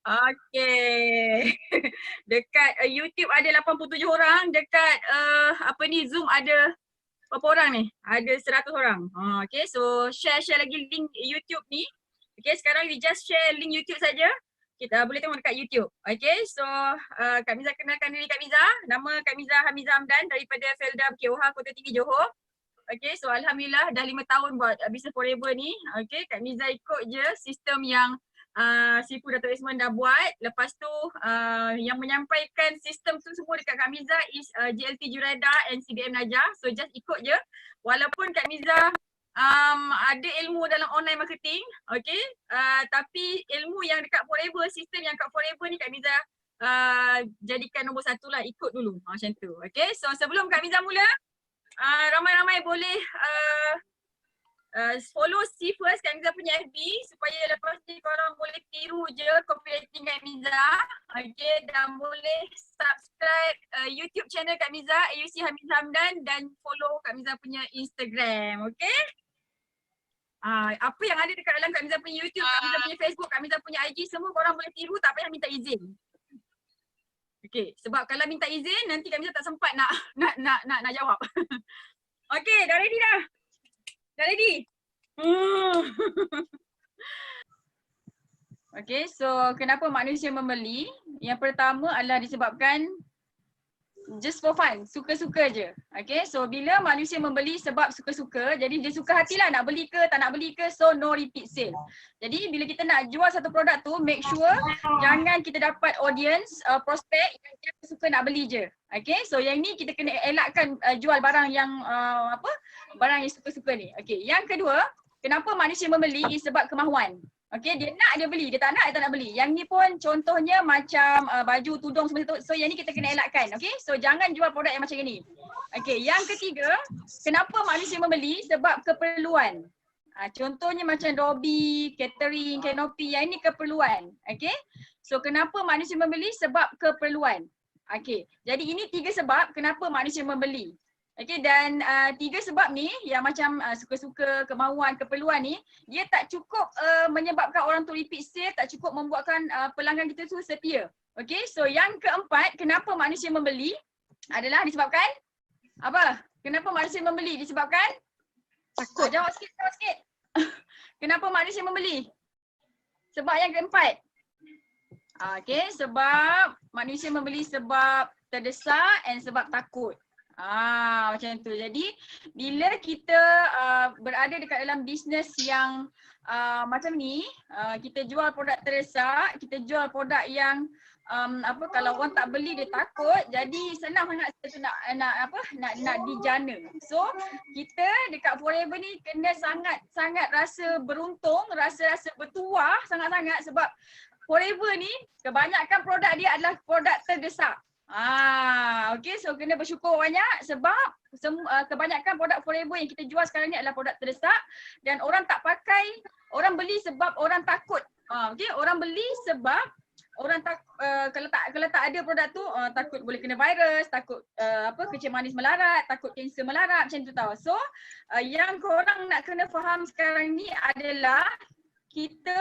Okay. Dekat YouTube ada 87 orang, dekat Zoom ada berapa orang ni? Ada 100 orang. Okay, so share lagi link YouTube ni. Okay, sekarang we just share link YouTube saja. Kita boleh tengok dekat YouTube. Okay, so Kak Miza kenalkan diri Kak Miza. Nama Kak Miza Hamiza Hamdan daripada Felda KOH Kota Tinggi Johor. Okay, so Alhamdulillah dah 5 tahun buat Business Forever ni. Okay, Kak Miza ikut je sistem yang Sifu Dato' Isman dah buat. Lepas tu yang menyampaikan sistem tu semua dekat Kak Miza is JLT Jureda and CDM Najah. So just ikut je. Walaupun Kak Miza ada ilmu dalam online marketing, okay, tapi ilmu yang dekat Forever, sistem yang kat Forever ni Kak Miza jadikan nombor 1 lah, ikut dulu macam tu. Okay, so sebelum Kak Miza mula, ramai-ramai boleh follow si first Kak Miza punya FB supaya lepas ni korang boleh tiru je copywriting Kak Miza. Okay, dan boleh subscribe YouTube channel Kak Miza, AUC Hamiza Hamdan, dan follow Kak Miza punya Instagram. Okay, apa yang ada dekat dalam Kak Miza punya YouTube, Kak Miza punya Facebook, Kak Miza punya IG, semua korang boleh tiru, tak payah minta izin. Okay, sebab kalau minta izin nanti Kak Miza tak sempat nak jawab. Okay, dah ready dah? Dah ready? Okay, so kenapa manusia membeli? Yang pertama adalah disebabkan just for fun, suka-suka je. Okay, so bila manusia membeli sebab suka-suka, jadi dia suka hatilah nak beli ke tak nak beli ke, so no repeat sale. Jadi bila kita nak jual satu produk tu, make sure jangan kita dapat audience, prospek yang dia suka nak beli je. Okay, so yang ni kita kena elakkan jual barang yang barang yang suka-suka ni. Okay, yang kedua, kenapa manusia membeli is sebab kemahuan. Okay, dia nak dia beli, dia tak nak dia tak nak beli. Yang ni pun contohnya macam baju, tudung semua tu. So yang ni kita kena elakkan. Okay, so jangan jual produk yang macam ni. Okay, yang ketiga, kenapa manusia membeli? Sebab keperluan. Contohnya macam Robi, catering, canopy, yang ini keperluan. Okay, so kenapa manusia membeli? Sebab keperluan. Okay, jadi ini 3 sebab kenapa manusia membeli. Okay, dan 3 sebab ni yang macam suka-suka, kemahuan, keperluan ni, dia tak cukup menyebabkan orang tu repeat sale, tak cukup membuatkan pelanggan kita tu setia. Okay, so yang keempat, kenapa manusia membeli adalah disebabkan apa? Kenapa manusia membeli? Disebabkan takut. Jawab sikit. Kenapa manusia membeli? Sebab yang keempat. Okay, sebab manusia membeli sebab terdesak and sebab takut. Macam tu. Jadi bila kita berada dekat dalam bisnes yang macam ni, kita jual produk terdesak, kita jual produk yang kalau orang tak beli dia takut, jadi senang sangat kita nak dijana. So kita dekat Forever ni kena sangat rasa beruntung, rasa bertuah sangat-sangat sebab Forever ni kebanyakan produk dia adalah produk terdesak. Okay, so kena bersyukur banyak sebab kebanyakan produk Forever yang kita jual sekarang ni adalah produk terdesak dan orang tak pakai, orang beli sebab orang takut. Okay, orang beli sebab orang kalau tak ada produk tu takut boleh kena virus, takut kencing manis melarat, takut kanser melarat, macam tu tau. So yang korang nak kena faham sekarang ni adalah kita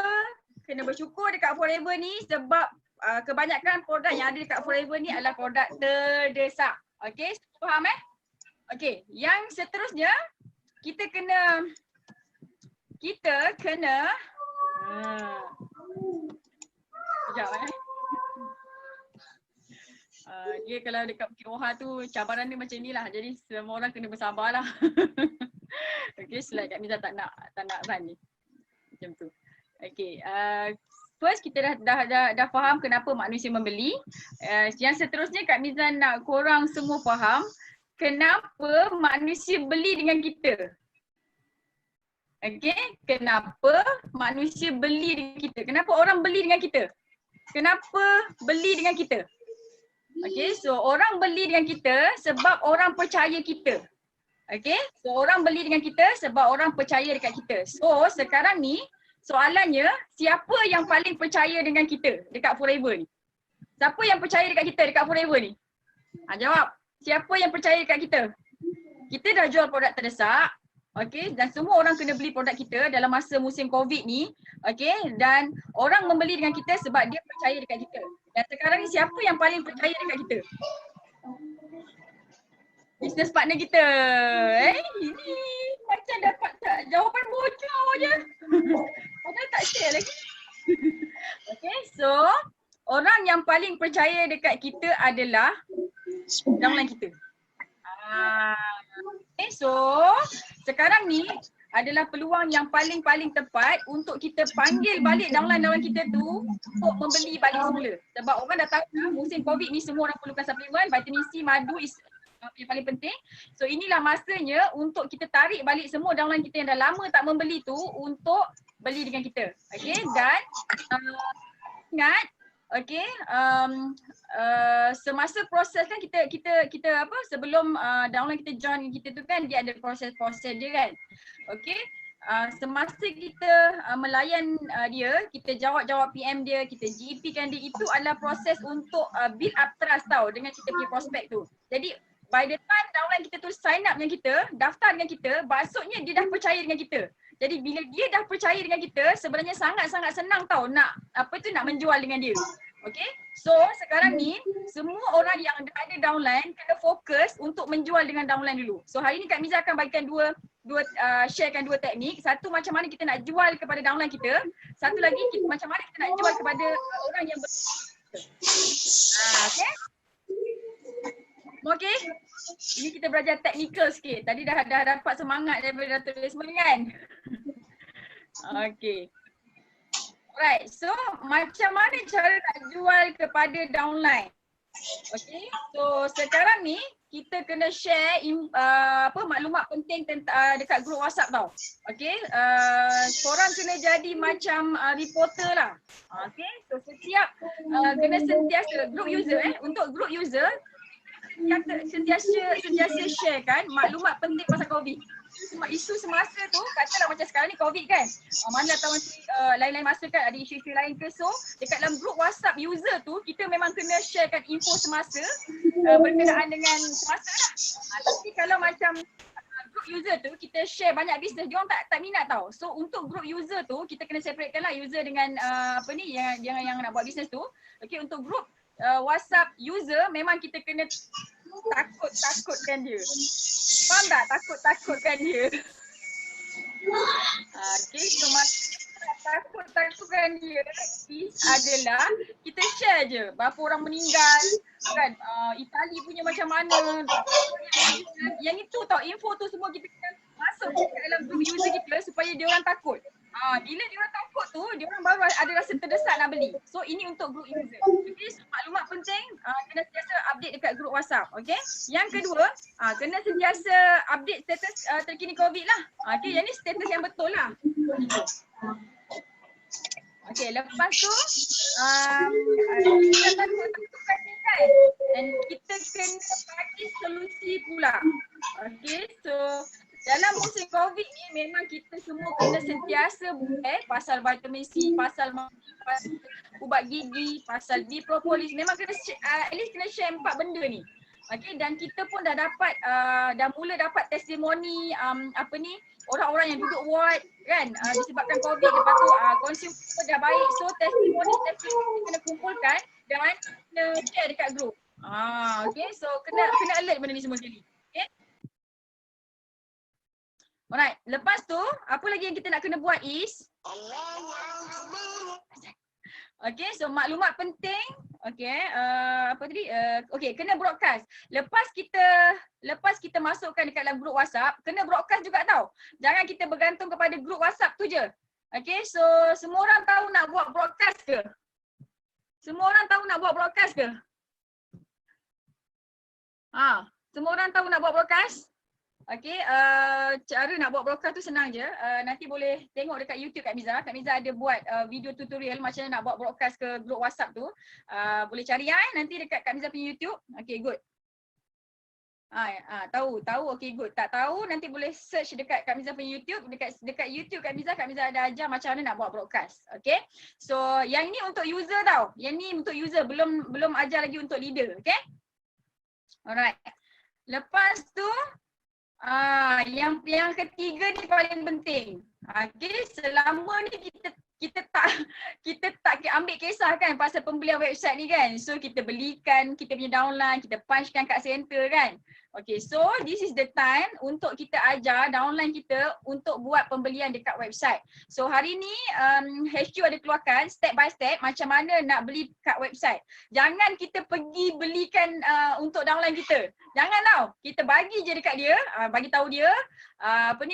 kena bersyukur dekat Forever ni sebab kebanyakan produk yang ada dekat Forever ni adalah produk terdesak. Okay, faham Okay, yang seterusnya kita kena sekejap dia kalau dekat KOH tu cabaran dia macam ni lah, jadi semua orang kena bersabarlah. Okay, slide Kak Miza tak nak run ni. Macam tu. Okay, first kita dah faham kenapa manusia membeli. Yang seterusnya Kak Miza nak korang semua faham kenapa manusia beli dengan kita. Okay, kenapa manusia beli dengan kita? Kenapa orang beli dengan kita? Kenapa beli dengan kita? Okay, so orang beli dengan kita sebab orang percaya kita. Okay, so orang beli dengan kita sebab orang percaya dekat kita. So sekarang ni soalannya, siapa yang paling percaya dengan kita dekat Forever ni? Siapa yang percaya dekat kita dekat Forever ni? Jawab. Siapa yang percaya dekat kita? Kita dah jual produk terdesak. Okay, dan semua orang kena beli produk kita dalam masa musim COVID ni. Okay, dan orang membeli dengan kita sebab dia percaya dekat kita. Dan sekarang ni siapa yang paling percaya dekat kita? Business partner kita. Ini macam dapat jawapan bocor je. Padahal tak share lagi. Okay, so orang yang paling percaya dekat kita adalah downline kita. Okay, so sekarang ni adalah peluang yang paling tepat untuk kita panggil balik downline kita tu untuk membeli balik semula. Sebab orang dah tahu dah musim COVID ni semua orang perlukan suplemen, vitamin C, madu is yang paling penting. So inilah masanya untuk kita tarik balik semua downline kita yang dah lama tak membeli tu untuk beli dengan kita. Okay, dan ingat, okay, semasa proses kan kita apa sebelum downline kita join kita tu kan dia ada proses dia kan. Okay, semasa kita melayan dia, kita jawab PM dia, kita GP kan dia, itu adalah proses untuk build up trust tau dengan kita punya prospek tu. Jadi by the time downline kita tu sign up dengan kita, daftar dengan kita, maksudnya dia dah percaya dengan kita. Jadi bila dia dah percaya dengan kita, sebenarnya sangat-sangat senang tau nak nak menjual dengan dia. Okay, so sekarang ni semua orang yang ada downline kena fokus untuk menjual dengan downline dulu. So hari ni Kak Miza akan bagikan sharekan dua teknik. Satu macam mana kita nak jual kepada downline kita. Satu lagi macam mana kita nak jual kepada orang yang okay. Okay, ini kita belajar teknikal sikit. Tadi dah dapat semangat daripada Dato' Desmond kan? Okay. Alright, so macam mana cara nak jual kepada downline? Okay, so sekarang ni kita kena share maklumat penting dekat grup WhatsApp tau. Okay, korang kena jadi macam reporter lah. Okay, so setiap kena sentiasa group user untuk group user sentiasa share kan maklumat penting pasal COVID. Isu semasa tu katalah macam sekarang ni COVID kan, mana tahu lain-lain masa kan ada isu-isu lain ke. So dekat dalam group WhatsApp user tu kita memang kena sharekan info semasa berkenaan dengan semasa lah. Tapi kalau macam group user tu kita share banyak bisnes, dia orang tak minat tau. So untuk group user tu kita kena separatekan lah user dengan yang nak buat bisnes tu. Okay, untuk group WhatsApp user memang kita kena takutkan dia. Faham tak? Takutkan dia. Okay, so takutkan dia adalah kita share je berapa orang meninggal kan, Itali punya macam mana. Yang itu tau, info tu semua kita kena masuk ke dalam group user kita supaya dia orang takut. Bila dia orang takut tu, dia orang baru ada rasa terdesak nak beli. So ini untuk group user. Okay, so maklumat penting kena sentiasa update dekat group WhatsApp. Okay, yang kedua kena sentiasa update status terkini COVID lah. Okay, yang ni status yang betul lah. Okay, lepas tu kita takutkan ni kan, dan kita kena bagi solusi pula. Okay, so dalam musim COVID ni memang kita semua kena sentiasa pasal vitamin C, pasal ubat gigi, pasal propolis. Memang kena at least kena share 4 benda ni. Okay, dan kita pun dah mula dapat testimoni orang-orang yang duduk ward kan disebabkan COVID, lepas tu consumer dah baik. So testimoni kita kena kumpulkan dan kena share dekat group. Okay, so kena alert benda ni semua sekali. Okay. Alright, lepas tu apa lagi yang kita nak kena buat is okay, so maklumat penting. Okay, okay, kena broadcast. Lepas kita masukkan dekat dalam grup WhatsApp, kena broadcast juga tau. Jangan kita bergantung kepada grup WhatsApp tu je. Okay, so semua orang tahu nak buat broadcast ke? Semua orang tahu nak buat broadcast ke? Semua orang tahu nak buat broadcast? Okay, cara nak buat broadcast tu senang je. Nanti boleh tengok dekat YouTube Kak Miza. Kak Miza ada buat video tutorial macam mana nak buat broadcast ke grup WhatsApp tu. Boleh cari nanti dekat Kak Miza punya YouTube. Okay, good. Tahu. Okay, good. Tak tahu nanti boleh search dekat Kak Miza punya YouTube. Dekat YouTube Kak Miza ada ajar macam mana nak buat broadcast. Okay. So yang ni untuk user tau. Yang ni untuk user, belum ajar lagi untuk leader. Okay. Alright. Lepas tu Yang ketiga ni paling penting. Okay, selama ni kita tak ambil kisah kan pasal pembelian website ni kan. So kita belikan, kita punya downline, kita punchkan kat center kan. Okay, so this is the time untuk kita ajar downline kita untuk buat pembelian dekat website. So hari ni HQ ada keluarkan step by step macam mana nak beli kat website. Jangan kita pergi belikan untuk downline kita. Jangan tau. Kita bagi je dekat dia, bagi tahu dia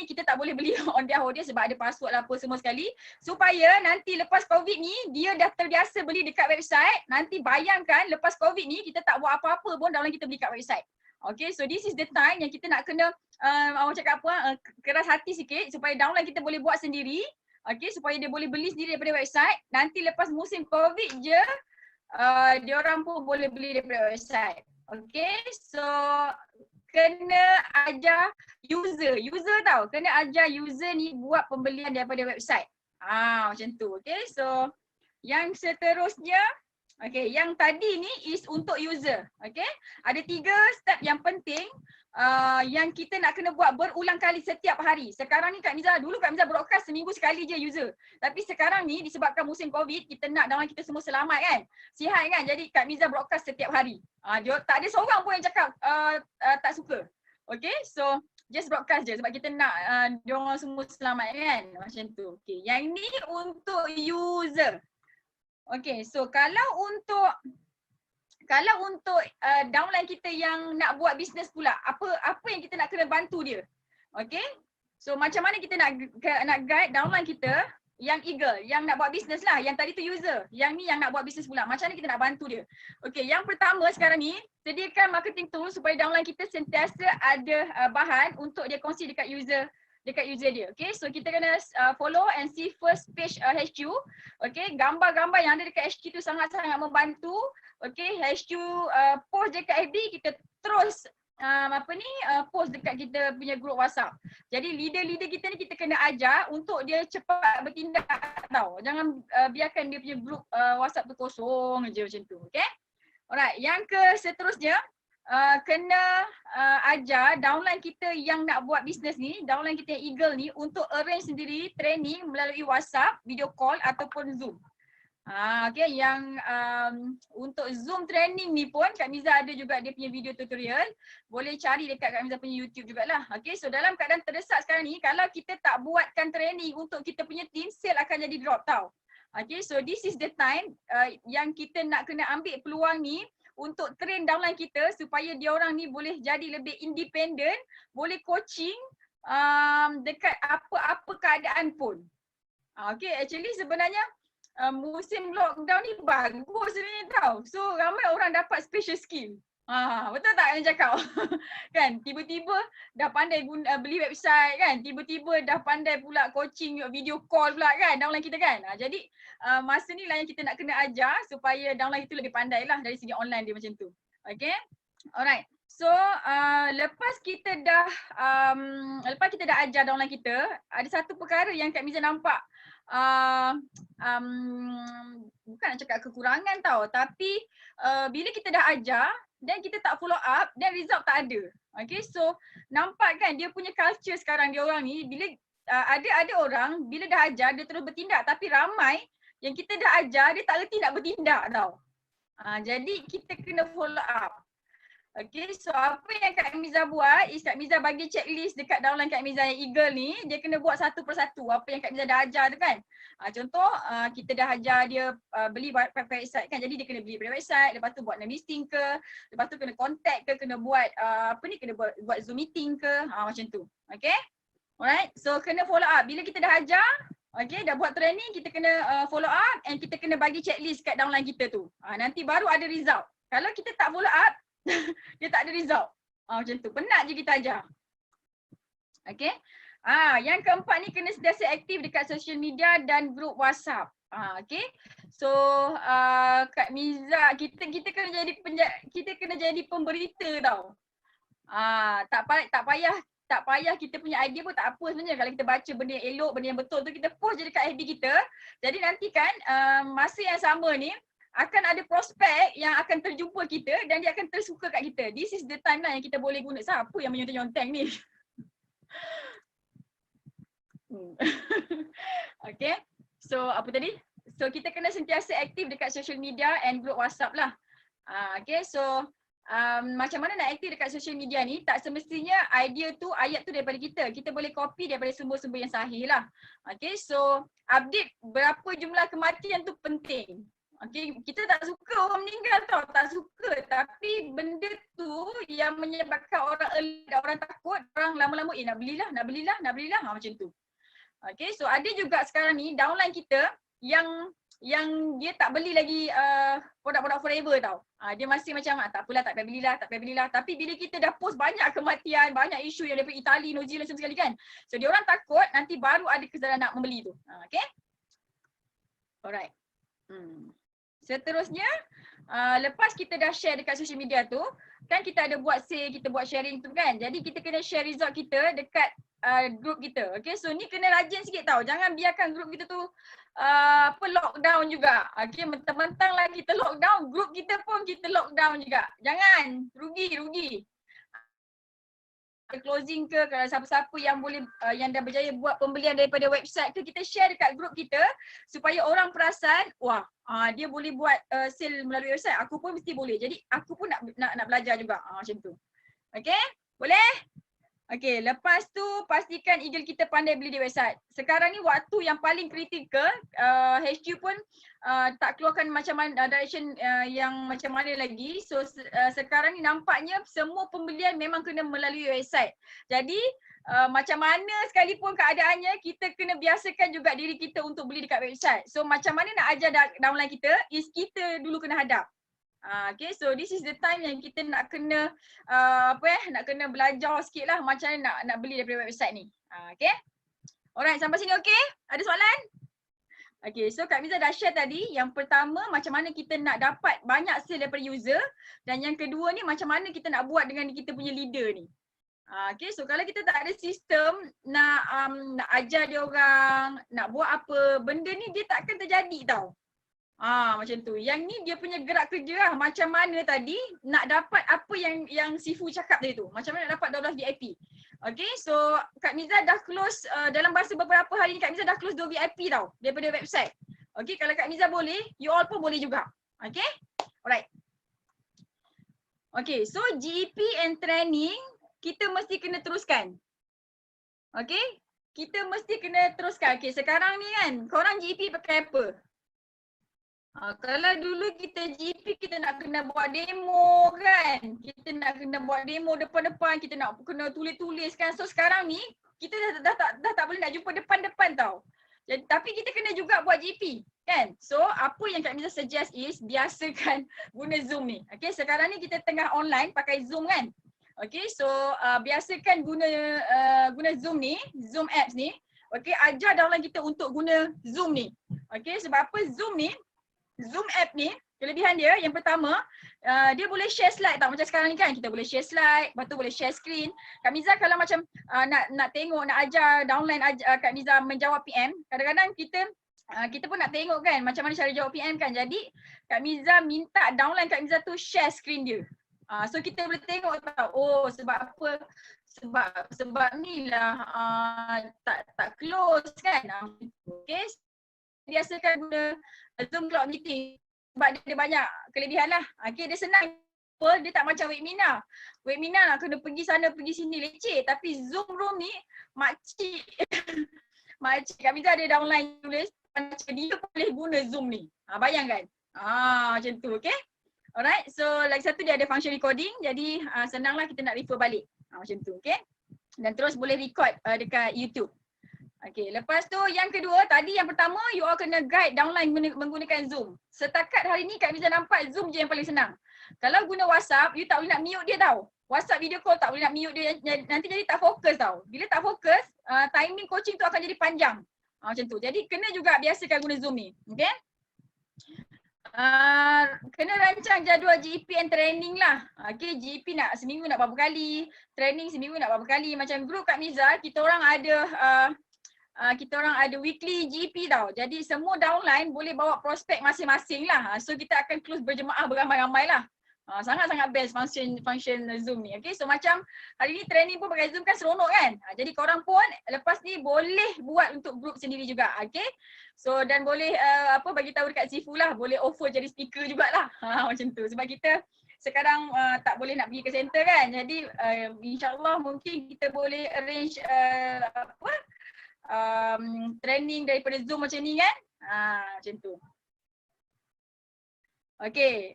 kita tak boleh beli on behalf dia sebab ada password lah apa semua sekali, supaya nanti lepas COVID ni dia dah terbiasa beli dekat website. Nanti bayangkan lepas COVID ni kita tak buat apa-apa pun downline kita beli kat website. Okay, so this is the time yang kita nak kena orang cakap apa, keras hati sikit supaya downline kita boleh buat sendiri. Okay, supaya dia boleh beli sendiri daripada website. Nanti lepas musim COVID je diorang pun boleh beli daripada website. Okay, so kena ajar user tau. Kena ajar user ni buat pembelian daripada website. Macam tu. Okay, so yang seterusnya, okay, yang tadi ni is untuk user. Okay, ada 3 step yang penting yang kita nak kena buat berulang kali setiap hari. Sekarang ni dulu Kak Miza broadcast seminggu sekali je user. Tapi sekarang ni disebabkan musim COVID, kita nak downline kita semua selamat kan, sihat kan. Jadi Kak Miza broadcast setiap hari. Dia tak ada seorang pun yang cakap tak suka. Okay, so just broadcast je sebab kita nak diorang semua selamat kan. Macam tu. Okay, yang ni untuk user. Okay, so kalau untuk downline kita yang nak buat bisnes pula, apa yang kita nak kena bantu dia. Okay, so macam mana kita nak guide downline kita yang eagle, yang nak buat bisnes lah. Yang tadi tu user, yang ni yang nak buat bisnes pula. Macam mana kita nak bantu dia. Okay, yang pertama sekarang ni, sediakan marketing tool supaya downline kita sentiasa ada bahan untuk dia kongsi dekat user dia. Okay, so kita kena follow and see first page HQ. Okay, gambar-gambar yang ada dekat HQ tu sangat-sangat membantu. Okay, HQ post dekat FB, kita terus post dekat kita punya group WhatsApp. Jadi leader-leader kita ni kita kena ajar untuk dia cepat bertindak tau. Jangan biarkan dia punya group WhatsApp tu kosong je macam tu. Okay, alright, yang seterusnya, kena ajar downline kita yang nak buat bisnes ni, downline kita yang eagle ni, untuk arrange sendiri training melalui WhatsApp, video call ataupun Zoom. Okay, yang untuk Zoom training ni pun Kak Miza ada juga dia punya video tutorial. Boleh cari dekat Kak Miza punya YouTube jugalah. Okay, so dalam keadaan terdesak sekarang ni, kalau kita tak buatkan training untuk kita punya team, sale akan jadi drop tau. Okay, so this is the time yang kita nak kena ambil peluang ni untuk train downline kita supaya dia orang ni boleh jadi lebih independent, boleh coaching dekat apa-apa keadaan pun. Okay, actually sebenarnya musim lockdown ni bagus sebenarnya tau. So ramai orang dapat special skill. Betul tak yang cakap? Kan, tiba-tiba dah pandai beli website kan, tiba-tiba dah pandai pula coaching video call pula kan downline kita kan. Jadi masa ni lah yang kita nak kena ajar supaya downline itu lebih pandai lah dari segi online dia macam tu. Okay, alright. So lepas kita dah ajar downline kita, ada satu perkara yang Kak Miza nampak bukan nak cakap kekurangan tau, tapi bila kita dah ajar dan kita tak follow up dan result tak ada. Okay, so nampak kan dia punya culture sekarang dia orang ni, bila ada orang bila dah ajar dia terus bertindak, tapi ramai yang kita dah ajar dia tak reti nak bertindak tau. Jadi kita kena follow up. Okay, so apa yang Kak Miza buat is Kak Miza bagi checklist dekat downline Kak Miza yang eagle ni, dia kena buat satu persatu apa yang Kak Miza dah ajar tu kan. Contoh kita dah ajar dia beli website kan, jadi dia kena beli website, lepas tu buat listing ke, lepas tu kena contact ke, kena buat kena buat Zoom meeting ke, macam tu. Okay, alright, so kena follow up. Bila kita dah ajar, okay, dah buat training, kita kena follow up and kita kena bagi checklist kat downline kita tu. Nanti baru ada result. Kalau kita tak follow up, dia tak ada result. Macam tu. Penat je kita ajar. Okay. Yang keempat ni kena sentiasa aktif dekat social media dan grup WhatsApp. Okay. So Kak Miza, kita kena jadi pemberita tau. Tak payah kita punya idea pun tak apa sebenarnya. Kalau kita baca benda yang elok, benda yang betul tu, kita post je dekat FB kita. Jadi nanti kan masa yang sama ni akan ada prospek yang akan terjumpa kita dan dia akan tersuka kat kita. This is the time lah yang kita boleh guna. Siapa yang menyontek-nyontek ni? Okay. So apa tadi? So kita kena sentiasa aktif dekat social media and group WhatsApp lah. Okay, so macam mana nak aktif dekat social media ni, tak semestinya idea tu, ayat tu daripada kita. Kita boleh copy daripada sumber-sumber yang sahih lah. Okay, so update berapa jumlah kematian tu penting. Okay, kita tak suka orang meninggal tau, tak suka. Tapi benda tu yang menyebabkan orang alert, orang takut, orang lama-lama nak belilah, macam tu. Okay, so ada juga sekarang ni downline kita yang dia tak beli lagi produk-produk forever tau. Dia masih macam tak apalah, tak payah belilah. Tapi bila kita dah post banyak kematian, banyak isu yang daripada Itali, New Zealand semua sekali kan. So dia orang takut nanti baru ada kesedaran nak membeli tu. Okay. Alright. Seterusnya, lepas kita dah share dekat social media tu, kan kita ada buat sale, kita buat sharing tu kan. Jadi kita kena share result kita dekat group kita. Okay, so ni kena rajin sikit tau. Jangan biarkan group kita tu lockdown juga. Okay, mentang-mentang lah kita lockdown, group kita pun kita lockdown juga. Jangan, rugi. Closing ke, kalau siapa-siapa yang boleh yang dah berjaya buat pembelian daripada website tu, kita share dekat group kita supaya orang perasan, wah, dia boleh buat sale melalui website, aku pun mesti boleh. Jadi aku pun nak belajar juga. Macam tu. Okay? Boleh? Okay, lepas tu pastikan eagle kita pandai beli di website. Sekarang ni waktu yang paling kritikal, HQ pun tak keluarkan macam mana direction yang macam mana lagi. So sekarang ni nampaknya semua pembelian memang kena melalui website. Jadi macam mana sekalipun keadaannya, kita kena biasakan juga diri kita untuk beli dekat website. So macam mana nak ajar downline kita, is kita dulu kena hadap. Okay, so this is the time yang kita nak kena nak kena belajar sikit lah macam mana nak beli daripada website ni. Okay, alright, sampai sini okay? Ada soalan? Okay, so Kak Miza dah share tadi. Yang pertama, macam mana kita nak dapat banyak sale daripada user. Dan yang kedua ni, macam mana kita nak buat dengan kita punya leader ni. Okay, so kalau kita tak ada sistem nak ajar dia orang, nak buat apa, benda ni dia takkan terjadi tau. Macam tu. Yang ni dia punya gerak kerja lah. Macam mana tadi nak dapat apa yang Sifu cakap tadi tu. Macam mana nak dapat 12 VIP. Okay, so Kak Miza dah close dalam masa beberapa hari ni Kak Miza dah close 2 VIP tau daripada website. Okay, kalau Kak Miza boleh, you all pun boleh juga. Okay, alright. Okay, so GEP and training kita mesti kena teruskan. Okay, kita mesti kena teruskan. Okay, sekarang ni kan korang GEP pakai apa? Kalau dulu kita GP kita nak kena buat demo kan. Kita nak kena buat demo depan-depan, kita nak kena tulis-tulis kan. So sekarang ni kita dah tak boleh nak jumpa depan-depan tau. Jadi, tapi kita kena juga buat GP kan. So apa yang Kak Miza suggest is biasakan guna Zoom ni. Okay, sekarang ni kita tengah online pakai Zoom kan. Okay, so biasakan guna Zoom ni, Zoom apps ni. Okay, ajar downline kita untuk guna Zoom ni. Okay, sebab apa Zoom ni, Zoom app ni, kelebihan dia yang pertama, dia boleh share slide tau. Macam sekarang ni kan, kita boleh share slide, lepas tu boleh share screen. Kak Miza kalau macam nak tengok, nak ajar downline Kak Miza menjawab PM, kadang-kadang kita pun nak tengok kan macam mana cara jawab PM kan. Jadi Kak Miza minta downline Kak Miza tu share screen dia. So kita boleh tengok tau, oh sebab apa, sebab ni lah tak close kan. Okay, biasakan guna Zoom Cloud Meeting sebab dia banyak kelebihan lah. Okay, dia senang, dia tak macam webinar. Webinar nak kena pergi sana pergi sini leceh, tapi Zoom room ni makcik makcik Kak Miza ada downline tulis macam dia boleh guna Zoom ni. Bayangkan. Macam tu, okay. Alright, so lagi satu dia ada function recording, jadi senanglah kita nak refer balik. Macam tu, okay. Dan terus boleh record dekat YouTube. Okay, lepas tu yang kedua, tadi yang pertama you all kena guide downline menggunakan Zoom. Setakat hari ni Kak Miza nampak Zoom je yang paling senang. Kalau guna WhatsApp, you tak boleh nak mute dia tau. WhatsApp video call tak boleh nak mute dia, nanti jadi tak fokus tau. Bila tak fokus, timing coaching tu akan jadi panjang. Macam tu. Jadi kena juga biasakan guna Zoom ni. Okay. Kena rancang jadual GEP and training lah. Okay, GEP nak seminggu nak berapa kali, training seminggu nak berapa kali. Macam group Kak Miza, kita orang ada weekly GP tau. Jadi semua downline boleh bawa prospek masing-masing lah. So kita akan close berjemaah beramai-ramai lah. Sangat-sangat best function Zoom ni. Okay, so macam hari ni training pun pakai Zoom kan seronok kan. Jadi korang pun lepas ni boleh buat untuk group sendiri juga. Okay, so dan boleh bagi tahu dekat Sifu lah, boleh offer jadi speaker jugalah. Macam tu. Sebab kita sekarang tak boleh nak pergi ke center kan. Jadi insyaAllah mungkin kita boleh arrange training daripada Zoom macam ni kan. Macam tu. Okay,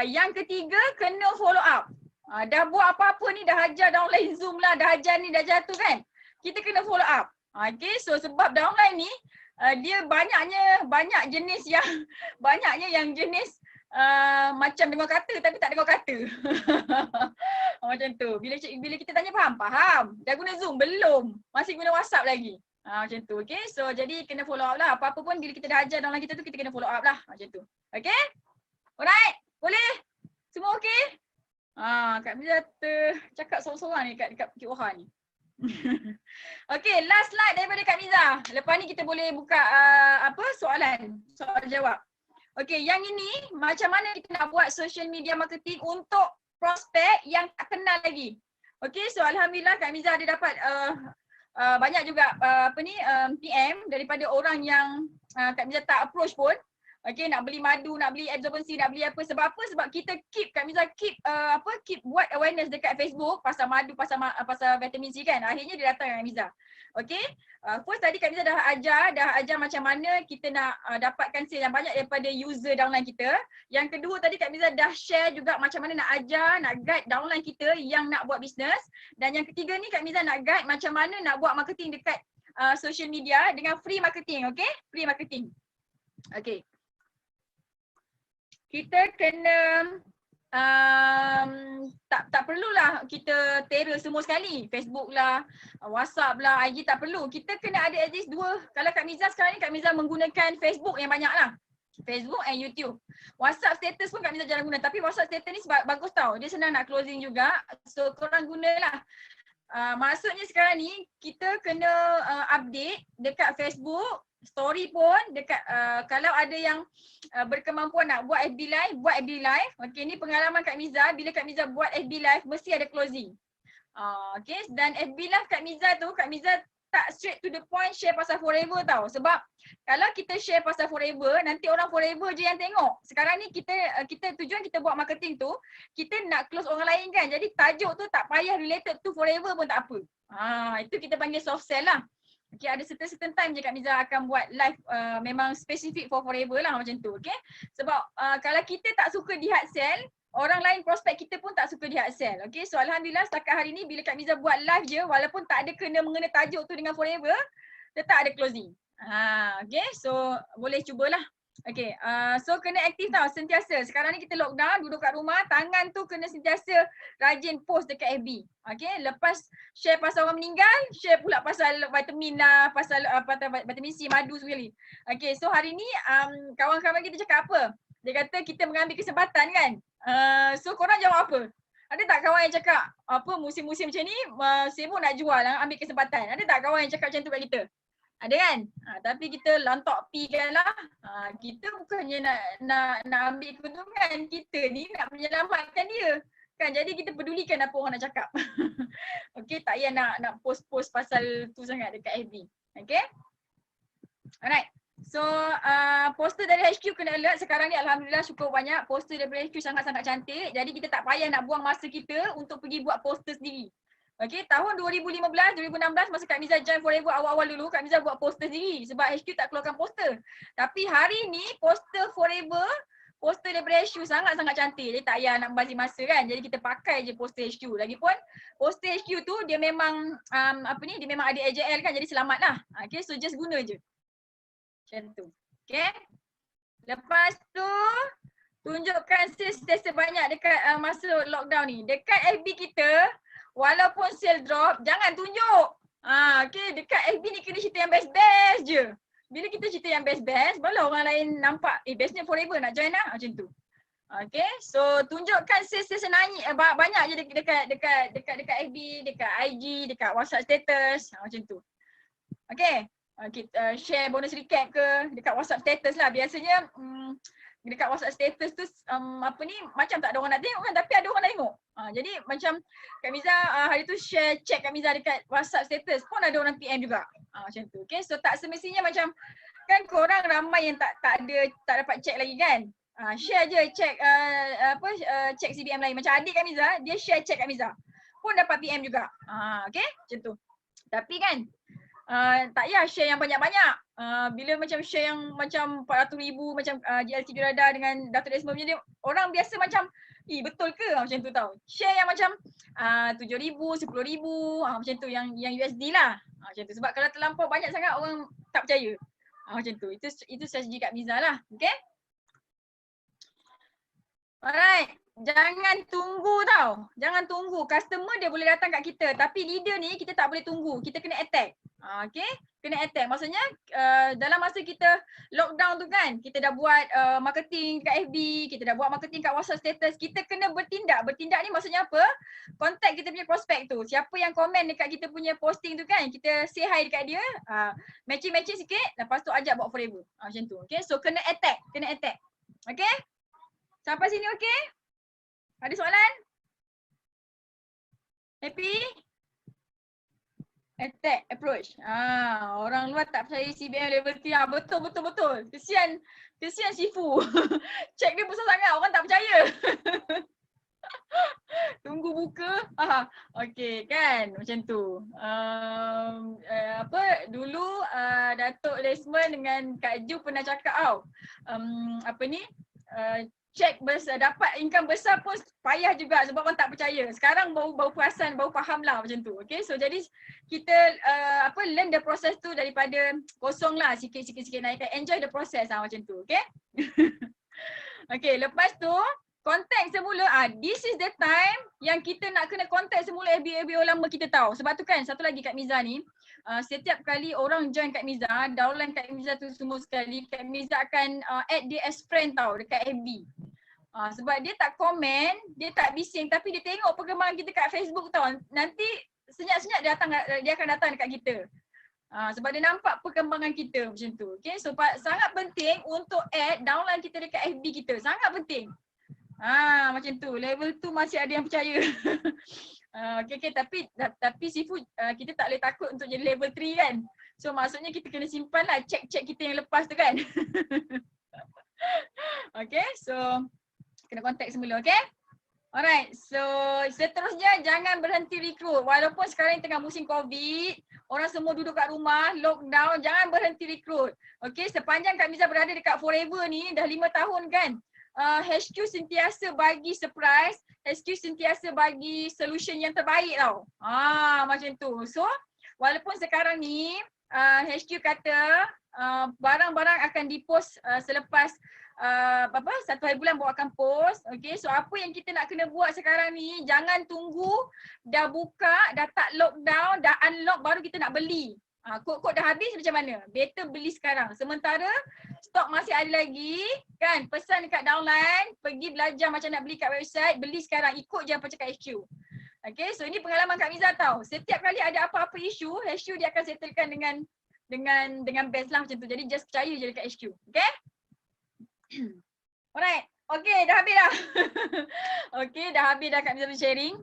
yang ketiga kena follow up. Dah buat apa-apa ni, dah ajar downline Zoom lah, dah ajar ni, dah jatuh kan. Kita kena follow up. Okay, so sebab downline ni dia banyak jenis yang jenis macam dengar kata tapi tak dengar kata. Macam tu. Bila kita tanya faham? Dah guna Zoom? Belum. Masih guna WhatsApp lagi. Macam tu. Okay, so jadi kena follow up lah. Apa-apa pun bila kita dah ajar downline kita tu, kita kena follow up lah. Macam tu. Okay? Alright, boleh? Semua okey? Kak Miza cakap sorang-sorang ni dekat QOHA ni. Okey, last slide daripada Kak Miza. Lepas ni kita boleh buka soal jawab. Okey, yang ini macam mana kita nak buat social media marketing untuk prospek yang tak kenal lagi. Okey, so alhamdulillah Kak Miza ada dapat banyak juga PM daripada orang yang Kak Miza tak approach pun. Okay, nak beli madu, nak beli absorbency, nak beli apa. Sebab apa? Sebab kita Kak Miza keep buat awareness dekat Facebook pasal madu, pasal vitamin C kan. Akhirnya dia datang Kak Miza. Okay, first tadi Kak Miza dah ajar macam mana kita nak dapatkan sale yang banyak daripada user downline kita. Yang kedua tadi Kak Miza dah share juga macam mana nak ajar, nak guide downline kita yang nak buat bisnes. Dan yang ketiga ni Kak Miza nak guide macam mana nak buat marketing dekat social media dengan free marketing. Okay, free marketing. Okay. Kita kena tak perlulah kita terror semua sekali. Facebook lah, WhatsApp lah, IG tak perlu. Kita kena ada at least 2. Kalau Kak Miza sekarang ni, Kak Miza menggunakan Facebook yang banyak lah. Facebook and YouTube. WhatsApp status pun Kak Miza jarang guna. Tapi WhatsApp status ni bagus tau. Dia senang nak closing juga. So korang gunalah. Maksudnya sekarang ni kita kena update dekat Facebook. Story pun dekat kalau ada yang berkemampuan nak buat FB live, buat FB live. Okey, ni pengalaman Kak Miza, bila Kak Miza buat FB live mesti ada closing. Okey, dan FB live Kak Miza tu, Kak Miza tak straight to the point share pasal forever tau. Sebab kalau kita share pasal forever, nanti orang forever je yang tengok. Sekarang ni kita tujuan kita buat marketing tu, kita nak close orang lain kan. Jadi tajuk tu tak payah related to forever pun tak apa. Itu kita panggil soft sell lah. Okay, ada certain time je Kak Miza akan buat live memang specific for forever lah macam tu. Okay, sebab kalau kita tak suka di hard sell, orang lain prospek kita pun tak suka di hard sell. Okay, so alhamdulillah setakat hari ni bila Kak Miza buat live je, walaupun tak ada mengena tajuk tu dengan forever, tetap ada closing. Okay, so boleh cubalah. Okay, so kena aktif tau sentiasa. Sekarang ni kita lockdown, duduk kat rumah, tangan tu kena sentiasa rajin post dekat FB. Okay, lepas share pasal orang meninggal, share pula pasal vitamin lah, pasal vitamin C, madu sekali. Okay, so hari ni kawan-kawan kita cakap apa? Dia kata kita mengambil kesempatan kan. So korang jawab apa? Ada tak kawan yang cakap apa musim-musim macam ni sibuk nak jual, ambil kesempatan? Ada tak kawan yang cakap macam tu kat kita? Ada kan? Tapi kita lantak pi kan lah. Kita bukannya nak ambil keuntungan, kita ni nak menyelamatkan dia. Kan, jadi kita pedulikan apa orang nak cakap. Okay, tak payah nak post-post pasal tu sangat dekat FB. Okay? Alright. So poster dari HQ kena alert. Sekarang ni alhamdulillah cukup banyak poster daripada HQ sangat-sangat cantik. Jadi kita tak payah nak buang masa kita untuk pergi buat poster sendiri. Okay, tahun 2015, 2016 masa Kak Miza join Forever awal-awal dulu, Kak Miza buat poster sendiri sebab HQ tak keluarkan poster. Tapi hari ni poster Forever, poster daripada HQ sangat-sangat cantik. Jadi tak payah nak membazir masa kan. Jadi kita pakai je poster HQ. Lagipun poster HQ tu dia memang dia memang ada AJL kan, jadi selamat lah. Okay, so just guna je. Macam tu. Okay. Lepas tu tunjukkan sales banyak dekat masa lockdown ni. Dekat FB kita, walaupun sale drop, jangan tunjuk. Okay, dekat FB ni kena cerita yang best-best je. Bila kita cerita yang best-best, barulah orang lain nampak, bestnya Forever nak join lah. Macam tu. Okay, so tunjukkan sales naik banyak je dekat FB, dekat IG, dekat WhatsApp status. Macam tu. Okay, kita share bonus recap ke dekat WhatsApp status lah. Biasanya dekat WhatsApp status tu apa ni macam tak ada orang nak tengok kan, tapi ada orang nak tengok. Jadi macam Kak Miza hari tu share check Kak Miza dekat WhatsApp status pun ada orang PM juga. Macam tu. Okay, so tak semestinya macam kan korang ramai yang tak dapat check lagi kan. Share je check check CBM lain. Macam adik Kak Miza, dia share check Kak Miza pun dapat PM juga. Okay, macam tu. Tapi kan tak payah share yang banyak-banyak. Bila macam share yang macam 400,000 macam GLT Gerada dengan Dato' Desmond punya, dia orang biasa macam betul ke macam tu tau. Share yang macam 7,000, 10,000 macam tu yang USD lah. Macam tu, sebab kalau terlampau banyak sangat orang tak percaya. Macam tu. Itu strategi Kak Miza lah. Okay. Alright. Jangan tunggu tau. Jangan tunggu. Customer dia boleh datang kat kita. Tapi leader ni kita tak boleh tunggu. Kita kena attack. Okay. Kena attack. Maksudnya dalam masa kita lockdown tu kan, kita dah buat marketing kat FB, kita dah buat marketing kat WhatsApp status. Kita kena bertindak. Bertindak ni maksudnya apa? Contact kita punya prospek tu. Siapa yang komen dekat kita punya posting tu kan, kita say hi dekat dia. Matching-matching sikit. Lepas tu ajak buat forever. Macam tu. Okay. So kena attack. Kena attack. Okay. Sampai sini okay? Ada soalan? Happy? Attack, approach. Orang luar tak percaya CBM level 3. Betul. Kesian Sifu. Cek dia besar sangat, orang tak percaya. Tunggu buka. Okey kan, macam tu. Dulu Dato' Desmond dengan Kak Ju pernah cakap tau. Cek besar, dapat income besar pun payah juga sebab orang tak percaya. Sekarang baru perasan, baru faham lah macam tu. Okay, so jadi kita learn the process tu daripada kosong lah, sikit naikkan. Enjoy the process lah macam tu. Okay. Okay, lepas tu contact semula. This is the time yang kita nak kena contact semula FBO lama kita tahu. Sebab tu kan satu lagi Kak Miza ni, setiap kali orang join Kak Miza, downline Kak Miza tu semua sekali, Kak Miza akan add dia as friend tau dekat FB. Sebab dia tak komen, dia tak bising, tapi dia tengok perkembangan kita kat Facebook tau. Nanti senyap-senyap dia akan datang dekat kita. Sebab dia nampak perkembangan kita macam tu. Okay, so sangat penting untuk add downline kita dekat FB kita. Sangat penting. Macam tu. Level tu masih ada yang percaya. Okay, tapi Sifu kita tak boleh takut untuk jadi level 3 kan. So maksudnya kita kena simpan lah check kita yang lepas tu kan. Okay, so kena contact semula, okay? Alright, so seterusnya jangan berhenti recruit. Walaupun sekarang tengah musim COVID, orang semua duduk kat rumah, lockdown, jangan berhenti recruit. Okay, sepanjang Kak Miza berada dekat Forever ni, dah 5 tahun kan. HQ sentiasa bagi surprise, HQ sentiasa bagi solution yang terbaik tau. Macam tu. So, walaupun sekarang ni HQ kata barang-barang akan dipost selepas 1 hari bulan baru akan post. Okay, so apa yang kita nak kena buat sekarang ni, jangan tunggu dah buka, dah tak lockdown, dah unlock baru kita nak beli. Kod dah habis macam mana? Better beli sekarang. Sementara stok masih ada lagi kan, pesan dekat downline, pergi belajar macam nak beli kat website, beli sekarang, ikut je apa cakap HQ. Okay, so ini pengalaman Kak Miza tau. Setiap kali ada apa-apa isu, HQ dia akan settlekan dengan best lah macam tu. Jadi just percaya je dekat HQ. Okay? Alright. Okay, dah habis dah. Okay, dah habis dah Kak Miza sharing.